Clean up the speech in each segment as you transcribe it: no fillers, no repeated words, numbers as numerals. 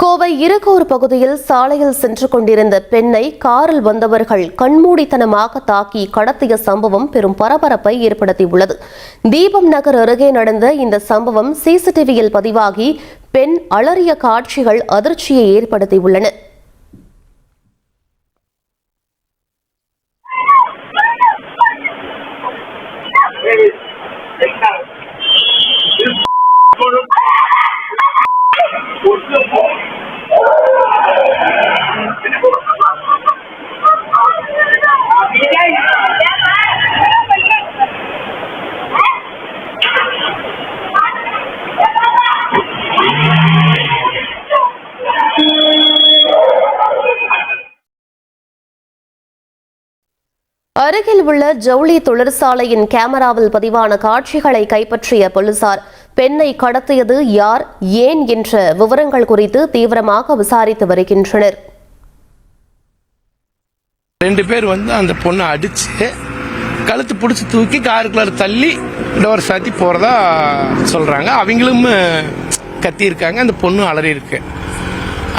கோவை இருகூர் பகுதியில் சாலையில் சென்று கொண்டிருந்த பெண்ணை காரில் வந்தவர்கள் கண்மூடித்தனமாக தாக்கி கடத்திய சம்பவம் பெரும் பரபரப்பை ஏற்படுத்தியுள்ளது. தீபம் நகர் அருகே நடந்த இந்த சம்பவம் சிசிடிவியில் பதிவாகி பெண் அலறிய காட்சிகள் அதிர்ச்சியை ஏற்படுத்தியுள்ளன. அருகில் உள்ள ஜவுளி தொழிற்சாலையின் கேமராவில் பதிவான காட்சிகளை கைப்பற்றிய போலீசார் பெண்ணை கடத்தியது யார், ஏன் என்ற விவரங்கள் குறித்து தீவிரமாக விசாரித்து வருகின்றனர். 2 பேர் அந்த பொண்ணை அடிச்சு கழுத்து பிடிச்சி தூக்கி காருக்குள்ள தள்ளி டோர் சாத்தி போறதா சொல்றாங்க. அவங்களும் கத்தி இருக்காங்க, அந்த பொண்ணு அலறி இருக்கு.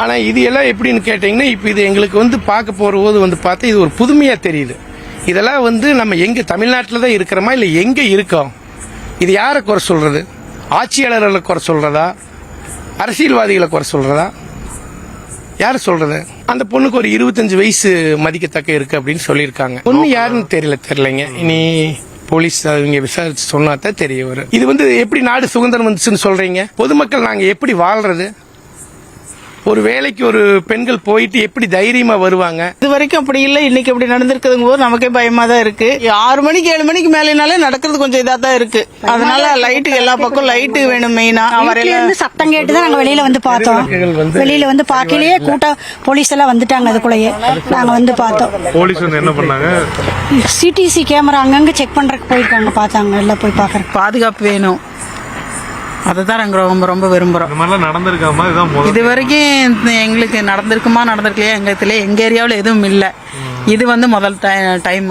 ஆனா இது எல்லாம் எப்படின்னு கேட்டீங்கன்னா, இப்ப இது எங்களுக்கு பார்க்க போது பார்த்தா இது ஒரு புதுமையா தெரியுது. இதெல்லாம் நம்ம எங்க தமிழ்நாட்டில் தான் இருக்கிறோமா, இல்லை எங்க இருக்கோம்? இது யாரை குறை சொல்றது? ஆட்சியாளர்களை குறை சொல்றதா, அரசியல்வாதிகளை குறை சொல்றதா, யாரு சொல்றது? அந்த பொண்ணுக்கு ஒரு 25 வயசு மதிக்கத்தக்க இருக்கு அப்படின்னு சொல்லியிருக்காங்க. பொண்ணு யாருன்னு தெரியலைங்க. இனி போலீஸ் அவங்க விசாரிச்சு சொன்னாதான் தெரிய வரும். இது எப்படி நாடு சுதந்திரம் வந்துச்சுன்னு சொல்றீங்க? பொதுமக்கள் நாங்க எப்படி வாழ்றது? ஒரு வேலைக்கு ஒரு பெண்கள் போயிட்டு எப்படி தைரியமா வருவாங்க? இது வரைக்கும் அப்படி இல்லை. இன்னைக்கு அப்படி நடந்திருக்குதுங்க போது நமக்கே பயமா தான் இருக்கு. 6 மணிக்கு 7 மணிக்கு மேலேனாலே நடக்கிறது கொஞ்சம் இதா தான் இருக்கு. அதனால லைட்டு எல்லா பக்கம் லைட்டு வேணும். மெயினா சத்தம் கேட்டுதான் நாங்க வெளியில பார்த்தோம். வெளியில பார்க்கலையே கூட்டம் போலீஸ் எல்லாம் வந்துட்டாங்க. அதுக்குள்ளேயே நாங்க பார்த்தோம். போலீஸ் என்ன பண்ணாங்க? சிடிசி கேமரா அங்கங்க செக் பண்றதுக்கு போயிருக்காங்க. பார்த்தாங்க, எல்லாம் போய் பாக்குறேன். பாதுகாப்பு வேணும், அதுதான் நாங்க ரொம்ப ரொம்ப விரும்புறோம். இது வரைக்கும் எங்களுக்கு நடந்திருக்குமா நடந்திருக்கலையா எங்க ஏரியாவில் எதுவும் இல்லை. இது முதல் டைம்.